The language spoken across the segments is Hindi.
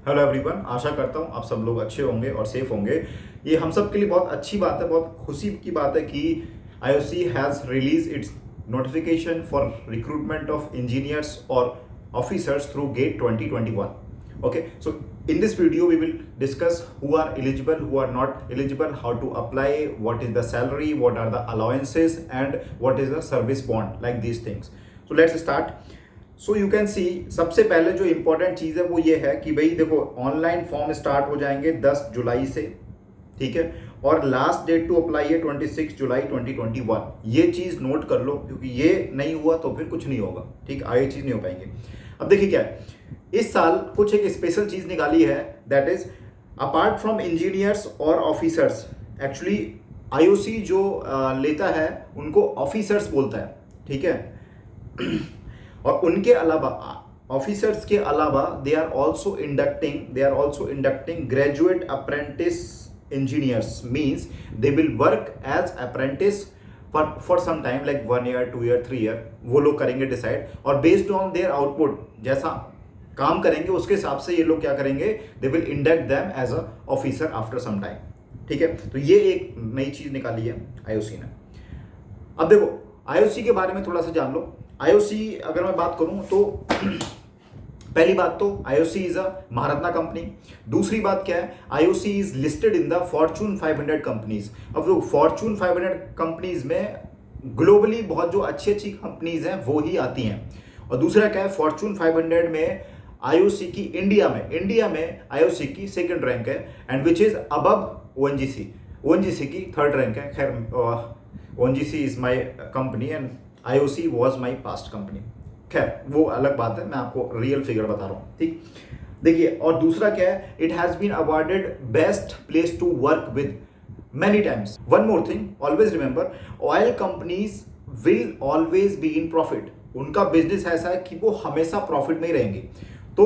हेलो एवरीवन, आशा करता हूँ आप सब लोग अच्छे होंगे और सेफ होंगे। ये हम सब के लिए बहुत अच्छी बात है, बहुत खुशी की बात है कि IOC has release its notification for recruitment of engineers और officers through GATE 2021। Okay, so in this video we will discuss who are eligible, who are not eligible, how to apply, what is the salary, what are the allowances, and what is the service bond, like these things. So let's start. So you can see, सबसे पहले जो इंपॉर्टेंट चीज़ है वो ये है कि भाई देखो, ऑनलाइन फॉर्म स्टार्ट हो जाएंगे 10 जुलाई से, ठीक है, और लास्ट डेट टू अप्लाई है 26 जुलाई 2021। ये चीज़ नोट कर लो, क्योंकि ये नहीं हुआ तो फिर कुछ नहीं होगा, ठीक, आगे चीज़ नहीं हो पाएंगे। अब देखिए क्या है, इस साल कुछ एक स्पेशल चीज़ निकाली है, that is apart from engineers और ऑफिसर्स। एक्चुअली आईओसी जो लेता है उनको ऑफिसर्स बोलता है, ठीक है। और उनके अलावा ऑफिसर्स के अलावा they are also inducting graduate apprentice engineers, means they will work as apprentice for some time, like 1 year 2 year 3 year, वो लोग करेंगे डिसाइड, और बेस्ड ऑन देयर आउटपुट जैसा काम करेंगे उसके हिसाब से ये लोग क्या करेंगे, they will induct them as a officer after some time, ठीक है। तो ये एक नई चीज निकाली है आईओसी ने। अब देखो, आईओसी के बारे में थोड़ा सा जान लो। आईओसी अगर मैं बात करूं तो पहली बात तो IOC is a Maharatna company. दूसरी बात क्या है, IOC is listed in the Fortune 500 companies. अब वो फॉर्चून 500 कंपनीज में ग्लोबली बहुत जो अच्छी अच्छी कंपनीज हैं वो ही आती हैं। और दूसरा क्या है, फॉर्चून 500 में आईओसी की इंडिया में आईओसी की सेकंड रैंक है, and which is above ONGC की थर्ड रैंक है। खैर, ONGC is my company and IOC was my past company. खैर, वो अलग बात है, मैं आपको रियल फिगर बता रहा हूँ, ठीक। देखिए, और दूसरा क्या है, it has been awarded best place to work with many times. One more thing, always remember, oil companies will always be in profit. उनका बिजनेस ऐसा है कि वो हमेशा प्रॉफिट में ही रहेंगे। तो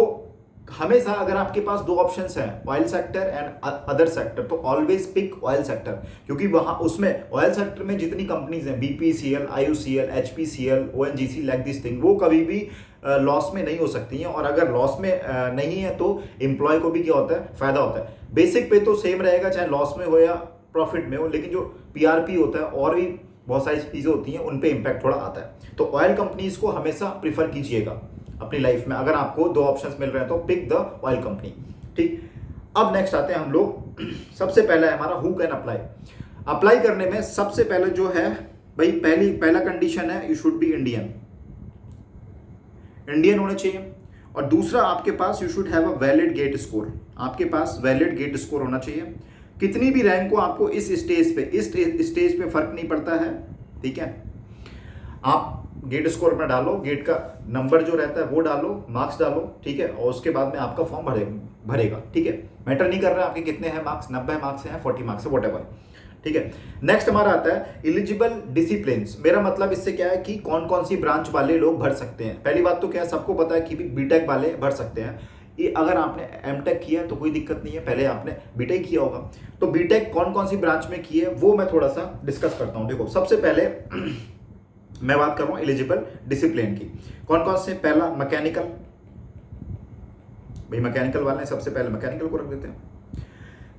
हमेशा अगर आपके पास दो ऑप्शंस हैं, oil sector and other sector, तो ऑलवेज पिक ऑयल सेक्टर, क्योंकि वहां उसमें ऑयल सेक्टर में जितनी कंपनीज हैं, BPCL, IOCL, HPCL, ONGC, like this thing, वो कभी भी लॉस में नहीं हो सकती हैं। और अगर लॉस में नहीं है तो एम्प्लॉय को भी क्या होता है, फायदा होता है। बेसिक पे तो सेम रहेगा, चाहे लॉस में हो या प्रॉफिट में हो, लेकिन जो पीआरपी होता है और भी बहुत सारी चीज़ें होती हैं, उन पे इम्पैक्ट थोड़ा आता है। तो ऑयल कंपनीज को हमेशा प्रीफर कीजिएगा अपनी लाइफ में। अगर आपको दो ऑप्शंस मिल रहे हैं तो पिक द ऑयल कंपनी, ठीक। अब नेक्स्ट आते हैं हम लोग, सबसे पहला है हमारा हु कैन अप्लाई। अप्लाई करने में सबसे पहले जो है भाई, पहला कंडीशन है, यू शुड बी इंडियन होने चाहिए। और दूसरा, आपके पास you should have a valid GATE score, आपके पास वैलिड गेट स्कोर होना चाहिए। कितनी भी रैंक को आपको इस स्टेज पे फर्क नहीं पड़ता है, ठीक है। आप गेट स्कोर में डालो, गेट का नंबर जो रहता है वो डालो, मार्क्स डालो, ठीक है, और उसके बाद में आपका फॉर्म भरेगा, ठीक है। मैटर नहीं कर रहा है आपके कितने हैं मार्क्स, 90 मार्क्स हैं, 40 मार्क्स है, व्हाटएवर, ठीक है। नेक्स्ट हमारा आता है एलिजिबल डिसिप्लिन्स। मेरा मतलब इससे क्या है कि कौन कौन सी ब्रांच वाले लोग भर सकते हैं। पहली बात तो क्या है, सबको पता है कि बीटेक वाले भर सकते हैं। ये अगर आपने एमटेक किया तो कोई दिक्कत नहीं है, पहले आपने बीटेक किया होगा। तो बीटेक कौन कौन सी ब्रांच में की है वो मैं थोड़ा सा डिस्कस करता हूँ। देखो, सबसे पहले मैं बात कर रहा हूं एलिजिबल डिसिप्लिन की, कौन कौन से। पहला मैकेनिकल, भाई मैकेनिकल वाले सबसे पहले मैकेनिकल को रख देते हैं।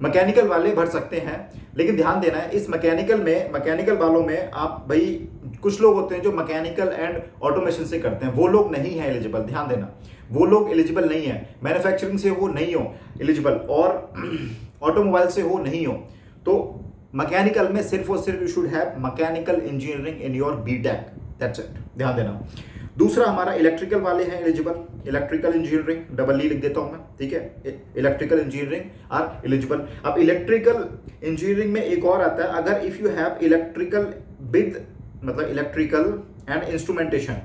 मैकेनिकल वाले भर सकते हैं, लेकिन ध्यान देना है इस मैकेनिकल वालों में आप भाई, कुछ लोग होते हैं जो मैकेनिकल एंड ऑटोमेशन से करते हैं, वो लोग नहीं है एलिजिबल। ध्यान देना, वो लोग एलिजिबल नहीं है। मैन्युफैक्चरिंग से हो नहीं हो एलिजिबल, और ऑटोमोबाइल से हो नहीं हो। तो मैकेनिकल में सिर्फ और सिर्फ you should have mechanical engineering in your BTech, that's it, ध्यान देना। दूसरा हमारा इलेक्ट्रिकल वाले हैं eligible, electrical engineering, double E लिख देता हूं मैं, ठीक है, इलेक्ट्रिकल इंजीनियरिंग आर एलिजिबल। अब इलेक्ट्रिकल इंजीनियरिंग में एक और आता है, अगर if you have electrical with, मतलब इलेक्ट्रिकल एंड इंस्ट्रूमेंटेशन,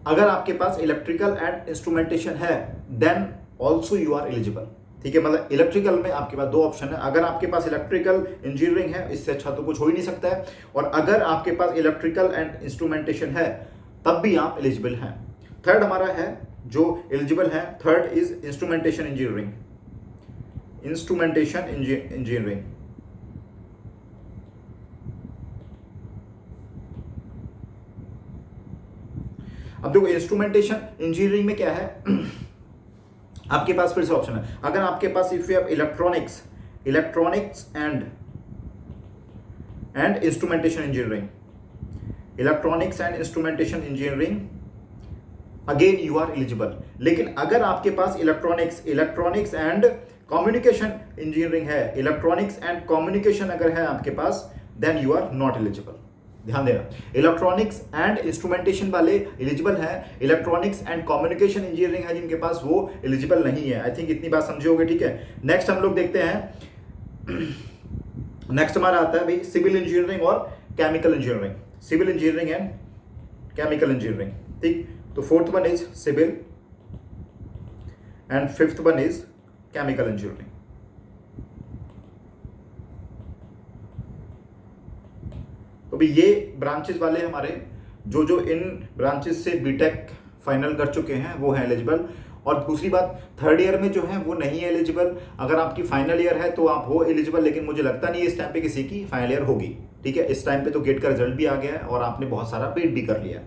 अगर आपके पास इलेक्ट्रिकल एंड इंस्ट्रूमेंटेशन है then also you are eligible, ठीक है। मतलब इलेक्ट्रिकल में आपके पास दो ऑप्शन है, अगर आपके पास इलेक्ट्रिकल इंजीनियरिंग है, इससे अच्छा तो कुछ हो ही नहीं सकता है, और अगर आपके पास इलेक्ट्रिकल एंड इंस्ट्रूमेंटेशन है तब भी आप एलिजिबल हैं। थर्ड हमारा है जो एलिजिबल है, थर्ड इज इंस्ट्रूमेंटेशन इंजीनियरिंग, अब देखो इंस्ट्रूमेंटेशन इंजीनियरिंग में क्या है, आपके पास फिर से ऑप्शन है, अगर आपके पास if you have electronics and instrumentation engineering, electronics and instrumentation engineering, again you are eligible. लेकिन अगर आपके पास इलेक्ट्रॉनिक्स एंड कम्युनिकेशन इंजीनियरिंग है, इलेक्ट्रॉनिक्स एंड कम्युनिकेशन अगर है आपके पास, then you are not eligible. ध्यान देना, इलेक्ट्रॉनिक्स एंड इंस्ट्रूमेंटेशन वाले एलिजिबल हैं, इलेक्ट्रॉनिक्स एंड कम्युनिकेशन इंजीनियरिंग है जिनके पास वो एलिजिबल नहीं है। आई थिंक इतनी बात समझे होगे, ठीक है। नेक्स्ट हम लोग देखते हैं, नेक्स्ट हमारा आता है भाई सिविल इंजीनियरिंग और chemical engineering, civil engineering and chemical engineering, ठीक। तो fourth one is civil and fifth one is chemical engineering. तो भी ये ब्रांचेस वाले हमारे जो इन ब्रांचेस से बीटेक फाइनल कर चुके हैं वो हैं एलिजिबल। और दूसरी बात, थर्ड ईयर में जो है वो नहीं है एलिजिबल। अगर आपकी फाइनल ईयर है तो आप हो एलिजिबल, लेकिन मुझे लगता नहीं है इस टाइम पे किसी की फाइनल ईयर होगी, ठीक है। इस टाइम पे तो गेट का रिजल्ट भी आ गया है और आपने बहुत सारा पेड भी कर लिया।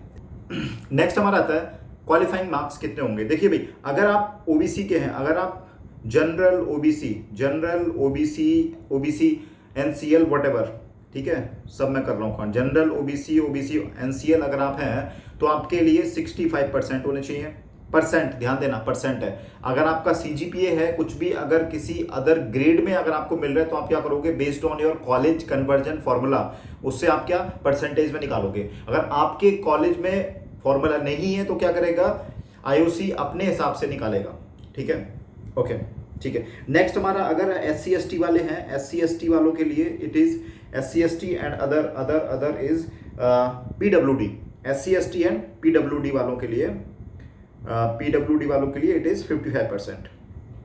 नेक्स्ट हमारा आता है क्वालिफाइंग मार्क्स कितने होंगे। देखिए भाई, अगर आप ओबीसी के हैं, अगर आप जनरल ओबीसी एनसीएल व्हाटएवर, ठीक है, सब मैं कर रहा हूँ, जनरल ओबीसी एनसीएल अगर आप हैं तो आपके लिए 65% होने चाहिए। परसेंट, ध्यान देना परसेंट है। अगर आपका सीजीपीए है कुछ भी, अगर किसी अदर ग्रेड में अगर आपको मिल रहा है तो आप क्या करोगे, based on your college conversion formula, उससे आप क्या परसेंटेज में निकालोगे। अगर आपके कॉलेज में फॉर्मूला नहीं है तो क्या करेगा, आईओसी अपने हिसाब से निकालेगा, ठीक है, ओके, ठीक है। नेक्स्ट हमारा अगर SC/ST वाले हैं, SC/ST वालों के लिए it is SC/ST and other is PWD, SC/ST and PWD वालों के लिए इट इज 55%।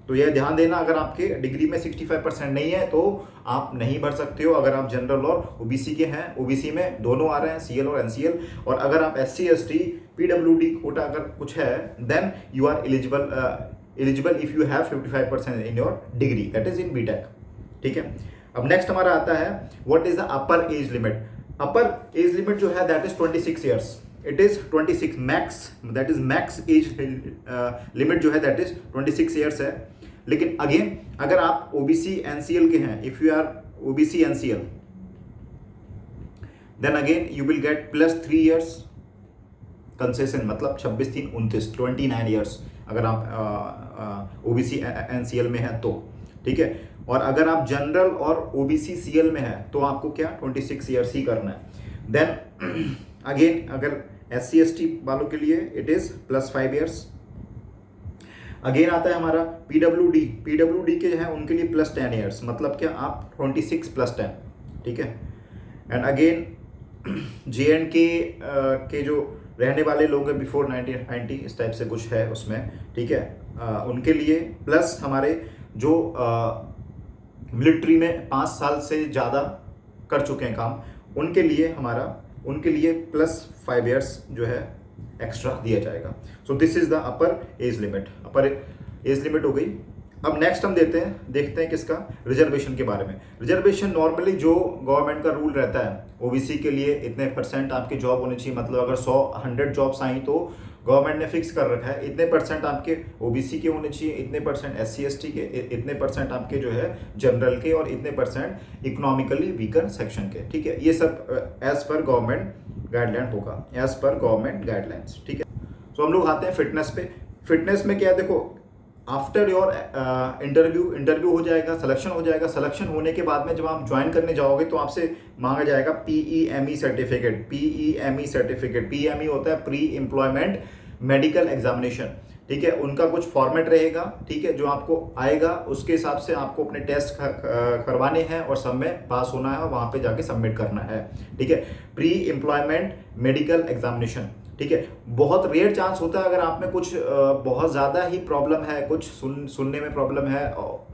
तो यह ध्यान देना, अगर आपके डिग्री में 65% नहीं है तो आप नहीं भर सकते हो। अगर आप जनरल और ओबीसी के हैं, ओबीसी में दोनों आ रहे हैं, CL और NCL, और अगर आप SC/ST PWD कोटा अगर कुछ है, then you are eligible if you have 55% in your degree, that is in BTech, ठीक है। अब नेक्स्ट हमारा आता है what is the upper age limit. Upper age limit जो है that is 26 years, it is 26 max, that is max age limit जो है दैट इज 26 ईयर्स है। लेकिन अगेन अगर आप ओबीसी एनसीएल के हैं, if you are OBC NCL, then again you will get +3 years concession, मतलब 26 3 29 29 ईयर्स अगर आप ओबीसी एनसीएल में हैं तो, ठीक है। और अगर आप जनरल और ओबीसी सीएल में हैं तो आपको क्या 26 ईयर्स ही करना है। देन अगेन अगर SC/ST वालों के लिए इट इज +5 ईयर्स। अगेन आता है हमारा PWD के हैं उनके लिए +10 ईयर्स, मतलब क्या आप 26 + 10, ठीक है। एंड अगेन JNK के जो रहने वाले लोग हैं बिफोर 1990 इस टाइप से कुछ है उसमें, ठीक है, उनके लिए, प्लस हमारे जो मिलिट्री में 5 साल से ज़्यादा कर चुके हैं काम, उनके लिए +5 ईयर्स जो है एक्स्ट्रा दिया जाएगा। So this is the upper age limit हो गई। अब नेक्स्ट हम देखते हैं किसका, रिजर्वेशन के बारे में। रिजर्वेशन नॉर्मली जो गवर्नमेंट का रूल रहता है, ओबीसी के लिए इतने % आपके जॉब होने चाहिए, मतलब अगर 100 जॉब्स आई तो गवर्नमेंट ने फिक्स कर रखा है इतने % आपके ओबीसी के होने चाहिए, इतने % SC/ST के, इतने % आपके जो है जनरल के, और इतने % इकोनॉमिकली वीकर सेक्शन के, ठीक है। ये सब एज पर गवर्नमेंट गाइडलाइन होगा, एज पर गवर्नमेंट गाइडलाइंस, ठीक है। तो हम लोग आते हैं फिटनेस पे। फिटनेस में क्या है, देखो आफ्टर योर इंटरव्यू हो जाएगा, सिलेक्शन हो जाएगा, सिलेक्शन होने के बाद में जब आप ज्वाइन करने जाओगे तो आपसे मांगा जाएगा PEME सर्टिफिकेट। PEME होता है प्री एम्प्लॉयमेंट मेडिकल एग्जामिनेशन, ठीक है। उनका कुछ फॉर्मेट रहेगा, ठीक है, जो आपको आएगा उसके हिसाब से आपको अपने टेस्ट करवाने हैं और सब में पास होना है और वहाँ पे जाके सबमिट करना है, ठीक है। प्री एम्प्लॉयमेंट मेडिकल एग्जामिनेशन, ठीक है। बहुत रेयर चांस होता है अगर आप में कुछ बहुत ज़्यादा ही प्रॉब्लम है, कुछ सुनने में प्रॉब्लम है,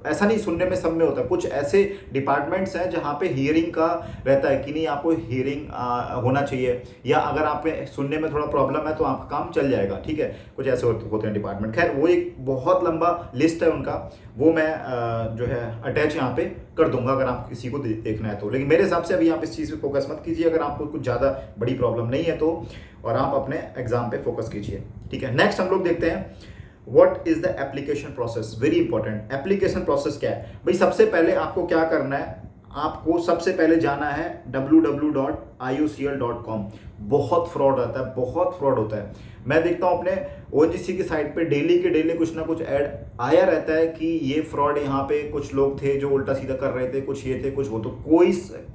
ऐसा नहीं सुनने में सब में होता है, कुछ ऐसे डिपार्टमेंट्स हैं जहाँ पे हियरिंग का रहता है कि नहीं आपको हियरिंग होना चाहिए, या अगर आप में सुनने में थोड़ा प्रॉब्लम है तो आपका काम चल जाएगा, ठीक है। कुछ ऐसे होते हैं डिपार्टमेंट, खैर वो एक बहुत लंबा लिस्ट है उनका, वो मैं जो है अटैच यहाँ पे कर दूंगा अगर आप किसी को देखना है तो। लेकिन मेरे हिसाब से अभी आप इस चीज़ पे फोकस मत कीजिए, अगर आपको कुछ ज़्यादा बड़ी प्रॉब्लम नहीं है तो और आप अपने एग्जाम पे फोकस कीजिए, ठीक है। नेक्स्ट हम लोग देखते हैं what is the application process. Very important, application process क्या है भाई। सबसे पहले आपको क्या करना है, आपको सबसे पहले जाना है www.iocl.com। बहुत फ्रॉड आता है, बहुत फ्रॉड होता है। मैं देखता हूं अपने ओएनजीसी की साइट पे डेली के डेली कुछ ना कुछ ऐड आया रहता है कि ये फ्रॉड, यहाँ पे कुछ लोग थे जो उल्टा सीधा कर रहे थे, कुछ ये थे कुछ वो। तो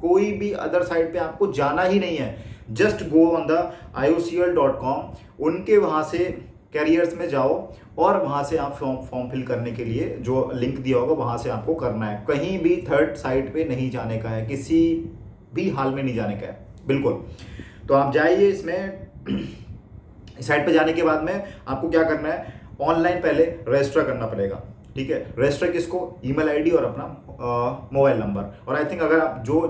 कोई भी अदर साइट पे आपको जाना ही नहीं है। Just go on the iocl.com, उनके वहां से कैरियर्स में जाओ और वहां से आप फॉर्म फिल करने के लिए जो लिंक दिया होगा वहां से आपको करना है। कहीं भी थर्ड साइट पे नहीं जाने का है, किसी भी हाल में नहीं जाने का है, बिल्कुल। तो आप जाइए इसमें। साइट पे जाने के बाद में आपको क्या करना है, ऑनलाइन पहले रजिस्टर करना पड़ेगा, ठीक है। रजिस्टर किसको, ईमेल आईडी और अपना मोबाइल नंबर। और आई थिंक अगर आप जो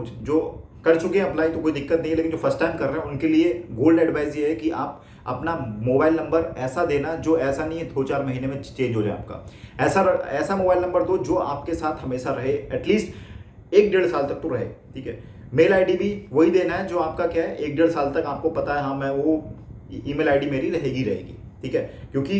कर चुके हैं अप्लाई तो कोई दिक्कत नहीं है, लेकिन जो फर्स्ट टाइम कर रहे हैं उनके लिए गोल्ड एडवाइस ये है कि आप अपना मोबाइल नंबर ऐसा देना जो ऐसा नहीं है 2-4 महीने में चेंज हो जाए आपका। ऐसा मोबाइल नंबर दो जो आपके साथ हमेशा रहे, एटलीस्ट 1-1.5 साल तक तो रहे, ठीक है। मेल आईडी भी वही देना है जो आपका क्या है 1-1.5 साल तक आपको पता है, हाँ मैं वो ईमेल आईडी मेरी रहेगी, ठीक है। क्योंकि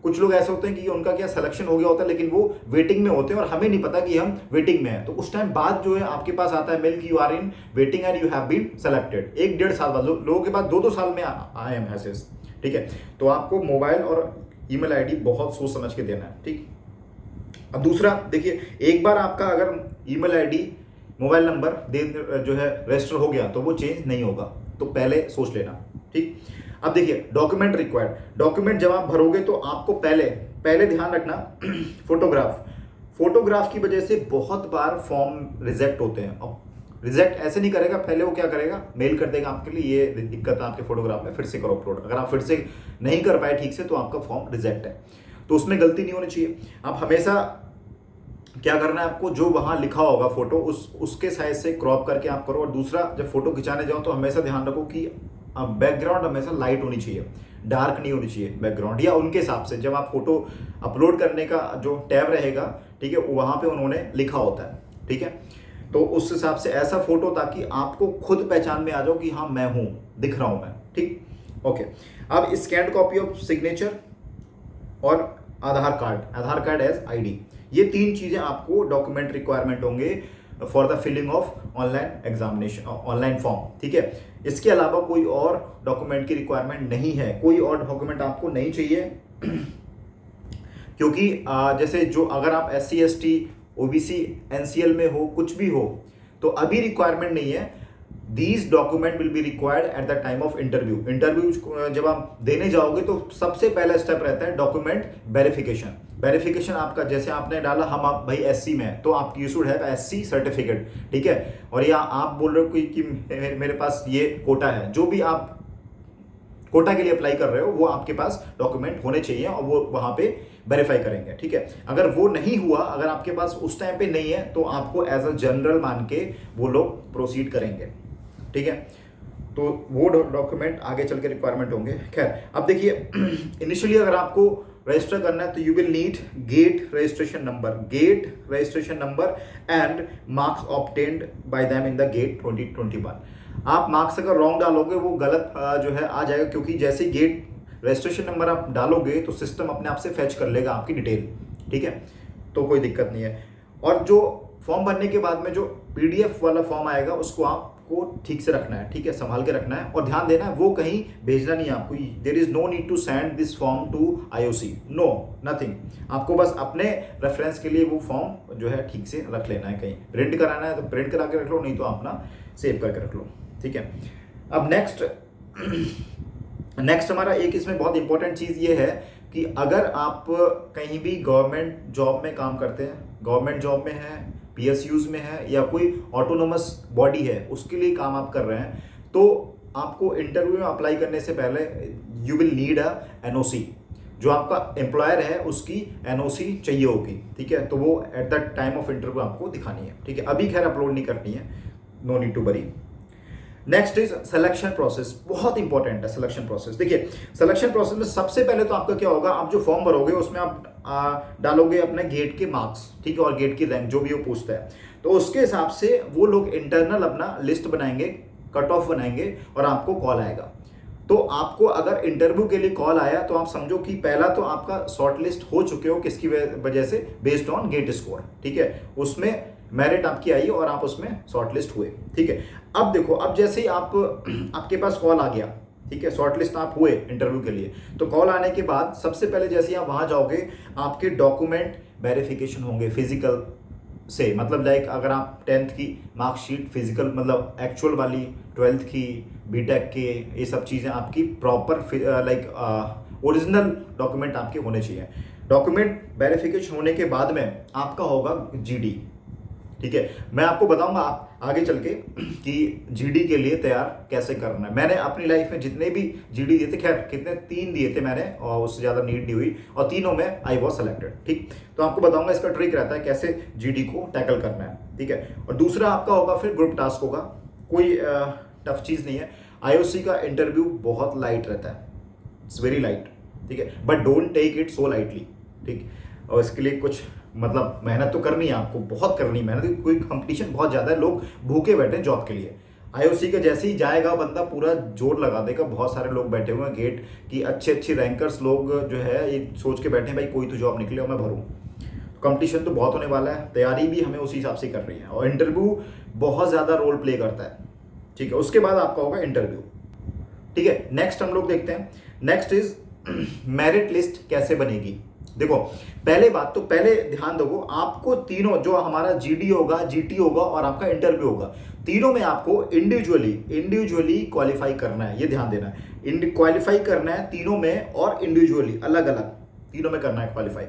कुछ लोग ऐसे होते हैं कि उनका क्या सिलेक्शन हो गया होता है लेकिन वो वेटिंग में होते हैं और हमें नहीं पता कि हम वेटिंग में हैं। तो उस टाइम बाद जो है आपके पास आता है मेल कि you are in waiting and you have been selected. 1-1.5 साल बाद, लोगों के पास 2-2 साल में आए हैं मैसेज, ठीक है। तो आपको मोबाइल और ईमेल आईडी बहुत सोच समझ के देना है, ठीक। अब दूसरा देखिए, एक बार आपका अगर ईमेल आईडी मोबाइल नंबर जो है रजिस्टर हो गया तो वो चेंज नहीं होगा, तो पहले सोच लेना, ठीक। अब देखिए डॉक्यूमेंट रिक्वायर्ड, डॉक्यूमेंट जब आप भरोगे तो आपको पहले ध्यान रखना फोटोग्राफ की वजह से बहुत बार फॉर्म रिजेक्ट होते हैं। और रिजेक्ट ऐसे नहीं करेगा, पहले वो क्या करेगा, मेल कर देगा आपके लिए ये दिक्कत है आपके फोटोग्राफ में, फिर से करो अपलोड। अगर आप फिर से नहीं कर पाए ठीक से तो आपका फॉर्म रिजेक्ट है, तो उसमें गलती नहीं होनी चाहिए। आप हमेशा क्या करना है, आपको जो वहां लिखा होगा फोटो उसके साइज से क्रॉप करके आप करो। और दूसरा, जब फोटो खिंचाने जाओ तो हमेशा ध्यान रखो कि बैकग्राउंड हमेशा लाइट होनी चाहिए, डार्क नहीं होनी चाहिए बैकग्राउंड, या उनके हिसाब से जब आप फोटो अपलोड करने का जो टैब रहेगा, ठीक है, वहां पे उन्होंने लिखा होता है, ठीक है। तो उस हिसाब से ऐसा फोटो ताकि आपको खुद पहचान में आ जाओ कि हाँ मैं हूं, दिख रहा हूं मैं, ठीक। ओके, अब स्कैन कॉपी ऑफ सिग्नेचर और आधार कार्ड एज आईडी, ये 3 चीजें आपको डॉक्यूमेंट रिक्वायरमेंट होंगे for the filling of online examination, online form, ठीक है। इसके अलावा कोई और डॉक्यूमेंट की रिक्वायरमेंट नहीं है, कोई और डॉक्यूमेंट आपको नहीं चाहिए। क्योंकि जैसे जो अगर आप SC ST OBC NCL में हो, कुछ भी हो, तो अभी रिक्वायरमेंट नहीं है। These document will be required at the time of interview जब आप देने जाओगे तो सबसे पहला स्टेप रहता है डॉक्यूमेंट वेरिफिकेशन आपका, जैसे आपने डाला हम आप भाई SC में है तो आप you should have SC certificate, ठीक है। और या आप बोल रहे हो कि मेरे पास ये कोटा है, जो भी आप कोटा के लिए अप्लाई कर रहे हो वो आपके पास डॉक्यूमेंट होने चाहिए और वो वहां पे वेरीफाई करेंगे, ठीक है। अगर वो नहीं हुआ, अगर आपके पास उस टाइम पे नहीं है तो आपको एज अ जनरल मान के वो लोग प्रोसीड करेंगे, ठीक है। तो वो डॉक्यूमेंट आगे चल के रिक्वायरमेंट होंगे। खैर, अब देखिए इनिशियली अगर आपको रजिस्टर करना है तो you will need GATE registration number and marks obtained by them in the GATE 2021। आप मार्क्स अगर रॉन्ग डालोगे वो गलत जो है आ जाएगा, क्योंकि जैसे गेट रजिस्ट्रेशन नंबर आप डालोगे तो सिस्टम अपने आप से फैच कर लेगा आपकी डिटेल, ठीक है। तो कोई दिक्कत नहीं है। और जो फॉर्म भरने के बाद में जो PDF वाला फॉर्म आएगा उसको आपको ठीक से रखना है, ठीक है, संभाल के रखना है। और ध्यान देना है वो कहीं भेजना नहीं है आपको। There is no need to send this form to IOC, no nothing. आपको बस अपने रेफरेंस के लिए वो फॉर्म जो है ठीक से रख लेना है। कहीं प्रिंट कराना है तो प्रिंट करा के रख लो, नहीं तो अपना सेव करके रख लो, ठीक है। अब नेक्स्ट हमारा एक इसमें बहुत इंपॉर्टेंट चीज़ ये है कि अगर आप कहीं भी गवर्नमेंट जॉब में काम करते हैं, गवर्नमेंट जॉब में है, PSUs में है, या कोई ऑटोनोमस बॉडी है उसके लिए काम आप कर रहे हैं, तो आपको इंटरव्यू में अप्लाई करने से पहले you will need a NOC। जो आपका एम्प्लॉयर है उसकी NOC चाहिए होगी, ठीक है। तो वो at the time of interview आपको दिखानी है, ठीक है। अभी खैर अपलोड नहीं करनी है, no need to worry. Next is selection process, बहुत इंपॉर्टेंट है सिलेक्शन प्रोसेस। देखिए सिलेक्शन प्रोसेस में सबसे पहले तो आपका क्या होगा, आप जो फॉर्म भरोगे उसमें आप डालोगे अपने गेट के मार्क्स, ठीक है, और गेट की रैंक जो भी वो पूछता है, तो उसके हिसाब से वो लोग इंटरनल अपना लिस्ट बनाएंगे, कट ऑफ बनाएंगे और आपको कॉल आएगा। तो आपको अगर इंटरव्यू के लिए कॉल आया तो आप समझो कि पहला तो आपका शॉर्टलिस्ट हो चुके हो, किसकी वजह से, बेस्ड ऑन गेट स्कोर, ठीक है, उसमें मेरिट आपकी आई और आप उसमें शॉर्टलिस्ट हुए, ठीक है। अब देखो, अब जैसे ही आपके पास कॉल आ गया, ठीक है, शॉर्टलिस्ट आप हुए इंटरव्यू के लिए, तो कॉल आने के बाद सबसे पहले जैसे ही आप वहां जाओगे, आपके डॉक्यूमेंट वेरिफिकेशन होंगे फिजिकल से, मतलब लाइक अगर आप 10th की मार्कशीट फिजिकल, मतलब एक्चुअल वाली, 12th की, बीटेक के, ये सब चीज़ें आपकी प्रॉपर लाइक ओरिजिनल डॉक्यूमेंट आपके होने चाहिए। डॉक्यूमेंट वेरिफिकेशन होने के बाद में आपका होगा जीडी, ठीक है। मैं आपको बताऊंगा आगे चल के कि जीडी के लिए तैयार कैसे करना है। मैंने अपनी लाइफ में जितने भी जीडी दिए थे, खैर कितने, 3 दिए थे मैंने, और उससे ज़्यादा नीड नहीं हुई, और तीनों में आई वॉज सेलेक्टेड, ठीक। तो आपको बताऊंगा, इसका ट्रिक रहता है कैसे जीडी को टैकल करना है, ठीक है। और दूसरा आपका होगा फिर ग्रुप टास्क होगा, कोई टफ चीज़ नहीं है। आईओसी का इंटरव्यू बहुत लाइट रहता है, इट्स वेरी लाइट, ठीक है, but don't take it so lightly, ठीक। और इसके लिए कुछ मतलब मेहनत तो करनी है आपको, बहुत करनी मेहनत, कोई कंपटीशन बहुत ज़्यादा है, लोग भूखे बैठे हैं जॉब के लिए। आईओसी का जैसे ही जाएगा बंदा पूरा जोर लगा देगा, बहुत सारे लोग बैठे हुए हैं गेट की, अच्छे रैंकर्स लोग जो है ये सोच के बैठे हैं भाई कोई तो जॉब निकले और मैं भरूँ। कंपटीशन तो बहुत होने वाला है, तैयारी भी हमें उसी हिसाब से कर रही है, और इंटरव्यू बहुत ज़्यादा रोल प्ले करता है, ठीक है। उसके बाद आपका होगा इंटरव्यू, ठीक है। नेक्स्ट हम लोग देखते हैं, नेक्स्ट इज मेरिट लिस्ट कैसे बनेगी। देखो, पहले बात तो पहले ध्यान दो, आपको तीनों जो हमारा जीडी होगा, जीटी होगा और आपका इंटरव्यू होगा, तीनों में आपको इंडिविजुअली क्वालिफाई करना है, ये ध्यान देना है, क्वालिफाई करना है तीनों में, और इंडिविजुअली अलग अलग तीनों में करना है क्वालिफाई।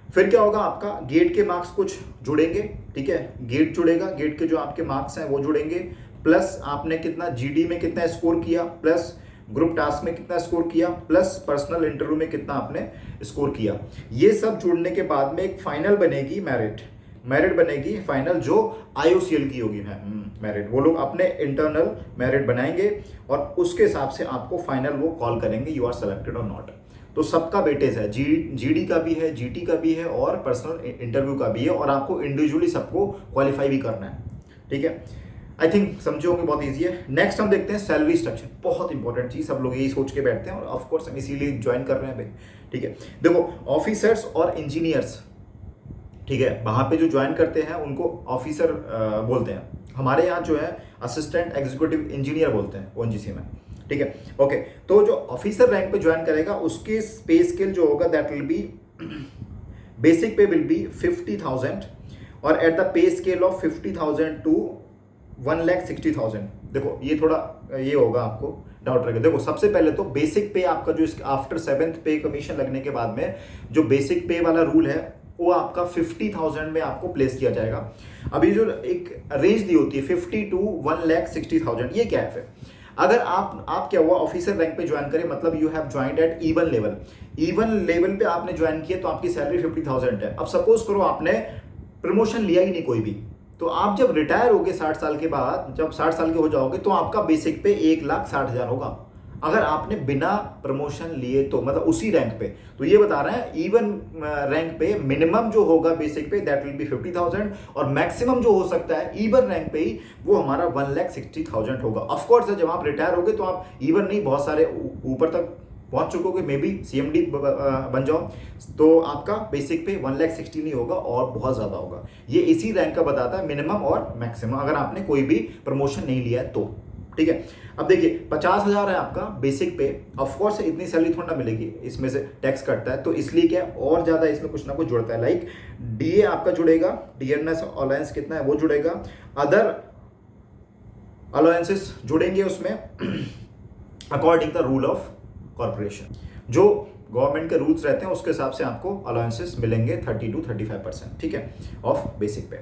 फिर क्या होगा, आपका गेट के मार्क्स कुछ जुड़ेंगे, ठीक है, गेट जुड़ेगा, गेट के जो आपके मार्क्स हैं वो जुड़ेंगे, प्लस आपने कितना जीडी में कितना स्कोर किया, प्लस ग्रुप टास्क में कितना स्कोर किया, प्लस पर्सनल इंटरव्यू में कितना आपने स्कोर किया। ये सब जुड़ने के बाद में एक फाइनल बनेगी मेरिट बनेगी फाइनल, जो आईओसीएल की होगी मेरिट। वो लोग अपने इंटरनल मेरिट बनाएंगे और उसके हिसाब से आपको फाइनल वो कॉल करेंगे, यू आर सेलेक्टेड और नॉट। तो सबका वेटेज है, जीडी का भी है, जीटी का भी है, और पर्सनल इंटरव्यू का भी है, और आपको इंडिविजुअली सबको क्वालिफाई भी करना है, ठीक है। आई थिंक समझे होंगे, बहुत ईजी है। नेक्स्ट हम देखते हैं सैलरी स्ट्रक्चर, बहुत इंपॉर्टेंट चीज, सब लोग यही सोच के बैठते हैं, और ऑफ कोर्स हम इसीलिए ज्वाइन कर रहे हैं भाई, ठीक है। देखो, ऑफिसर्स और इंजीनियर्स, ठीक है, वहां पे जो ज्वाइन करते हैं उनको ऑफिसर बोलते हैं, हमारे यहाँ जो है असिस्टेंट एग्जीक्यूटिव इंजीनियर बोलते हैं ओएनजीसी में, ठीक है। ओके, तो जो ऑफिसर रैंक पे ज्वाइन करेगा उसकी पे स्केल जो होगा that will be, basic pay will be 50,000, और at the pay scale of 50,000 to 1,60,000। देखो ये थोड़ा ये होगा, आपको डाउट रहेगा। देखो, सबसे पहले तो बेसिक पे आपका जो आफ्टर 7th पे कमीशन लगने के बाद में जो बेसिक पे वाला रूल है वो आपका 50,000 में आपको प्लेस किया जाएगा। अभी जो एक रेंज दी होती है 50 to 1,60,000, ये क्या है फिर? अगर आप क्या हुआ, ऑफिसर रैंक पे ज्वाइन करें, मतलब you have joined at even level पे आपने ज्वाइन किया, तो आपकी सैलरी 50,000 है। अब सपोज करो आपने प्रमोशन लिया ही नहीं कोई भी, तो आप जब रिटायर होगे 60 साल के बाद, जब 60 साल के हो जाओगे, तो आपका बेसिक पे 1,60,000 होगा। अगर आपने बिना प्रमोशन लिए तो, मतलब उसी रैंक पे, तो ये बता रहे हैं इवन रैंक पे मिनिमम जो होगा बेसिक पे दैट विल बी 50,000, और मैक्सिमम जो हो सकता है इवन रैंक पे ही वो हमारा 1,60,000 होगा। ऑफकोर्स जब आप रिटायर होगे तो आप इवन नहीं, बहुत सारे ऊपर तक पहुंच चुके होगे, मे बी सीएमडी बन जाओ, तो आपका बेसिक पे 1,60,000 नहीं होगा और बहुत ज्यादा होगा। ये इसी रैंक का बताता है मिनिमम और मैक्सिमम, अगर आपने कोई भी प्रमोशन नहीं लिया है तो, ठीक है। अब देखिए 50,000 है आपका बेसिक पे, ऑफकोर्स इतनी सैलरी थोड़ा ना मिलेगी, इसमें से टैक्स कटता है, तो इसलिए क्या और ज्यादा इसमें कुछ ना कुछ जुड़ता है, लाइक डीए आपका जुड़ेगा, डीएनएस अलायंस कितना है वो जुड़ेगा, अदर अलायंसेस जुड़ेंगे उसमें according the rule of corporation. जो गवर्नमेंट के रूल्स रहते हैं उसके हिसाब से आपको अलाउंसेस मिलेंगे 30 to 35%, ठीक है, ऑफ बेसिक पे।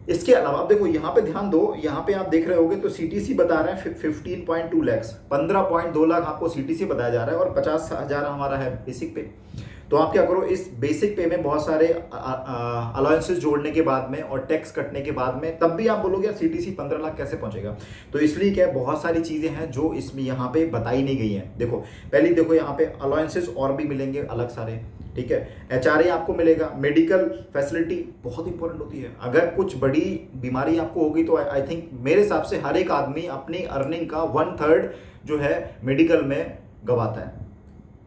इसके अलावा अब देखो यहाँ पे ध्यान दो, यहाँ पे आप देख रहे होगे तो सीटीसी बता रहे हैं 15.2 लाख, 15.2 लाख आपको सीटीसी बताया जा रहा है, और 50,000 हमारा है बेसिक पे। तो आप क्या करो, इस बेसिक पे में बहुत सारे अलाउंसेस जोड़ने के बाद में और टैक्स कटने के बाद में तब भी आप बोलोगे यार सीटीसी 15 लाख कैसे पहुंचेगा। तो इसलिए क्या है, बहुत सारी चीजें हैं जो इसमें यहाँ पे बताई नहीं गई हैं। देखो पहले देखो यहाँ पे अलाउंसेस और भी मिलेंगे अलग सारे, ठीक है। एचआरए आपको मिलेगा, मेडिकल फैसिलिटी बहुत इंपॉर्टेंट होती है। अगर कुछ बड़ी बीमारी आपको होगी तो आई थिंक मेरे हिसाब से हर एक आदमी अपनी अर्निंग का 1/3 जो है मेडिकल में गवाता है,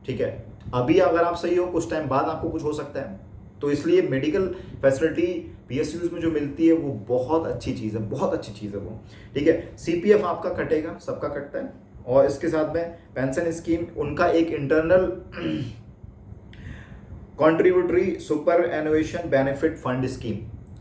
ठीक है। अभी अगर आप सही हो, कुछ टाइम बाद आपको कुछ हो सकता है, तो इसलिए मेडिकल फैसिलिटी पीएसयूज में जो मिलती है वो बहुत अच्छी चीज़ है, बहुत अच्छी चीज़ है वो, ठीक है। सीपीएफ आपका कटेगा, सबका कटता है। और इसके साथ में पेंशन स्कीम, उनका एक internal contributory superannuation benefit fund scheme,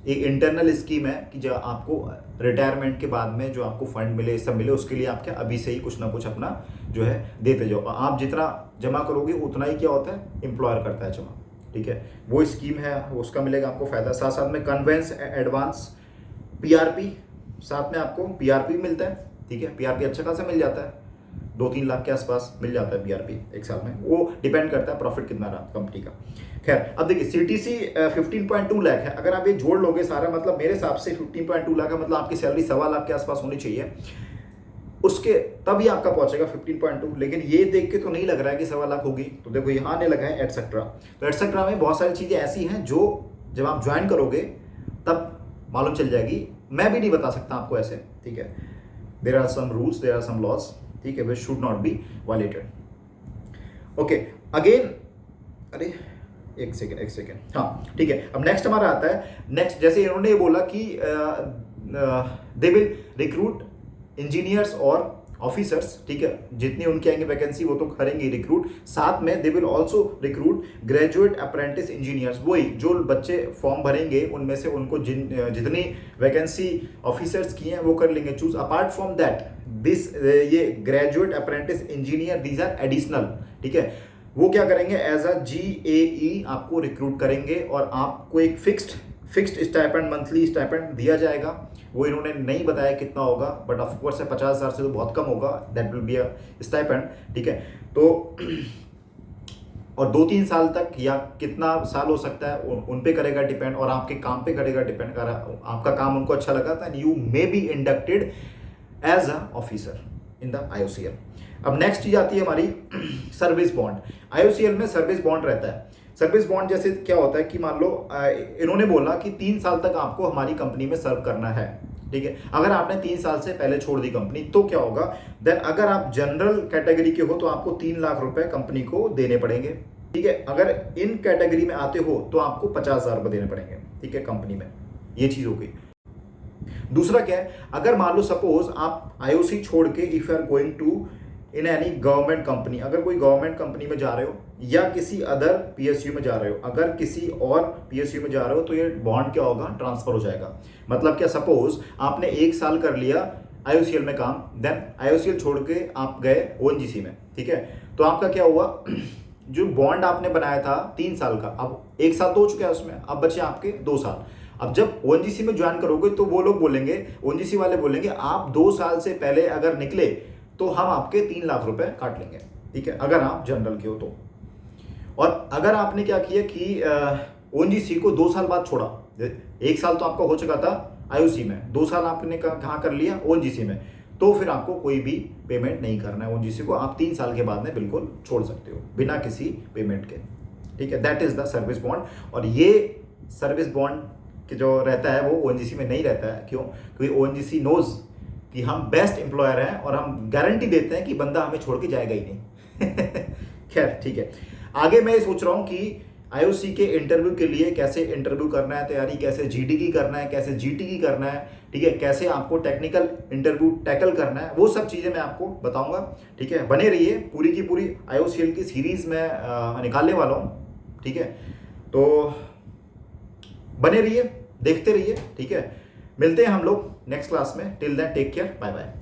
एक इंटरनल स्कीम है कि जो आपको रिटायरमेंट के बाद में जो आपको फंड मिले, सब मिले, उसके लिए आप क्या अभी से ही कुछ ना कुछ अपना जो है देते जाओ। आप जितना जमा करोगे उतना ही क्या होता है, एम्प्लॉयर करता है जमा, ठीक है। वो स्कीम है, उसका मिलेगा आपको फायदा। साथ साथ में कन्वेंस एडवांस पीआरपी, साथ में आपको पीआरपी मिलता है, ठीक है। पीआरपी अच्छा खासा मिल जाता है, 2-3 लाख के आसपास मिल जाता है पीआरपी एक साल में। वो डिपेंड करता है प्रॉफिट कितना रहा कंपनी का। खैर अब देखिए सीटीसी 15.2 लाख है। अगर आप ये जोड़ लोगे सारा, मतलब मेरे हिसाब से 15.2 लाख है, मतलब आपकी सैलरी 1.25 लाख के आसपास होनी चाहिए, उसके तभी आपका पहुंचेगा 15.2। लेकिन ये देख के तो नहीं लग रहा है कि 1.25 लाख होगी। तो देखो यहाँ आने लगा है एटसेट्रा। तो एटसेट्रा में बहुत सारी चीज़ें ऐसी हैं जो जब आप ज्वाइन करोगे तब मालूम चल जाएगी। मैं भी नहीं बता सकता आपको ऐसे, ठीक है। There are some rules, there are some laws, ठीक है, which should not be violated. Okay again, अरे एक सेकेंड, हाँ ठीक है। अब नेक्स्ट हमारा आता है, नेक्स्ट जैसे इन्होंने बोला कि दे विल रिक्रूट इंजीनियर्स और ऑफिसर्स, ठीक है। जितनी उनकी आएंगे वैकेंसी वो तो करेंगे रिक्रूट। साथ में they will also recruit graduate apprentice engineers, वही जो बच्चे फॉर्म भरेंगे उनमें से उनको जितनी वैकेंसी ऑफिसर्स की हैं वो कर लेंगे choose. Apart from that this ये graduate apprentice engineer these are additional, ठीक है। वो क्या करेंगे, एज अ GAE आपको रिक्रूट करेंगे और आपको एक फिक्स्ड स्टाइपेंड, मंथली स्टाइपेंड दिया जाएगा। वो इन्होंने नहीं बताया कितना होगा, बट ऑफ कोर्स 50,000 से तो बहुत कम होगा, that will be a stipend, ठीक है। तो और 2-3 साल तक या कितना साल हो सकता है उन पे करेगा डिपेंड, और आपके काम पे करेगा डिपेंड। कर आपका काम उनको अच्छा लगा था, you may be inducted as a officer in the IOCL। अब नेक्स्ट चीज आती है हमारी सर्विस बॉन्ड। IOCL में सर्विस बॉन्ड रहता है। सर्विस बॉन्ड जैसे क्या होता है कि मान लो इन्होंने बोला कि 3 साल तक आपको हमारी कंपनी में सर्व करना है, ठीक है। अगर आपने 3 साल से पहले छोड़ दी कंपनी तो क्या होगा, देन अगर आप जनरल कैटेगरी के हो तो आपको 3 लाख रुपए कंपनी को देने पड़ेंगे, ठीक है। अगर इन कैटेगरी में आते हो तो आपको 50,000 रुपए देने पड़ेंगे, ठीक है, कंपनी में। ये चीज हो गई। दूसरा क्या है, अगर मान लो सपोज आप IOC छोड़ के if you are going to in any government company, अगर कोई गवर्नमेंट कंपनी में जा रहे हो या किसी अदर PSU में जा रहे हो, अगर किसी और PSU में जा रहे हो तो ये बॉन्ड क्या होगा, ट्रांसफर हो जाएगा। मतलब क्या, सपोज आपने 1 साल कर लिया IOCL में काम, देन IOCL छोड़ के आप गए ONGC में, ठीक है। तो आपका क्या हुआ, जो बॉन्ड आपने बनाया था 3 साल का, अब 1 साल तो हो चुका है उसमें, अब बचे आपके 2 साल। अब जब ONGC में ज्वाइन करोगे तो वो लोग बोलेंगे, ONGC वाले बोलेंगे आप 2 साल से पहले अगर निकले तो हम आपके 3 लाख रुपए काट लेंगे, ठीक है, अगर आप जनरल के हो तो। और अगर आपने क्या किया कि ONGC को 2 साल बाद छोड़ा, 1 साल तो आपका हो चुका था IOC में, 2 साल आपने कहाँ कर लिया, ONGC में, तो फिर आपको कोई भी पेमेंट नहीं करना है ONGC को। आप 3 साल के बाद में बिल्कुल छोड़ सकते हो बिना किसी पेमेंट के, ठीक है। That is the service bond. और ये सर्विस बॉन्ड के जो रहता है वो ONGC में नहीं रहता है। क्यों? क्योंकि ONGC नोज कि हम बेस्ट एम्प्लॉयर हैं और हम गारंटी देते हैं कि बंदा हमें छोड़ के जाएगा ही नहीं। खैर ठीक है, आगे मैं सोच रहा हूँ कि IOC के इंटरव्यू के लिए कैसे इंटरव्यू करना है, तैयारी कैसे GD की करना है, कैसे GT की करना है, ठीक है, कैसे आपको टेक्निकल इंटरव्यू टैकल करना है, वो सब चीज़ें मैं आपको बताऊंगा, ठीक है। बने रहिए, पूरी की पूरी IOCL की सीरीज में निकालने वाला हूँ, ठीक है। तो बने रहिए, देखते रहिए, ठीक है। मिलते हैं हम लोग नेक्स्ट क्लास में। Till then take care, bye bye.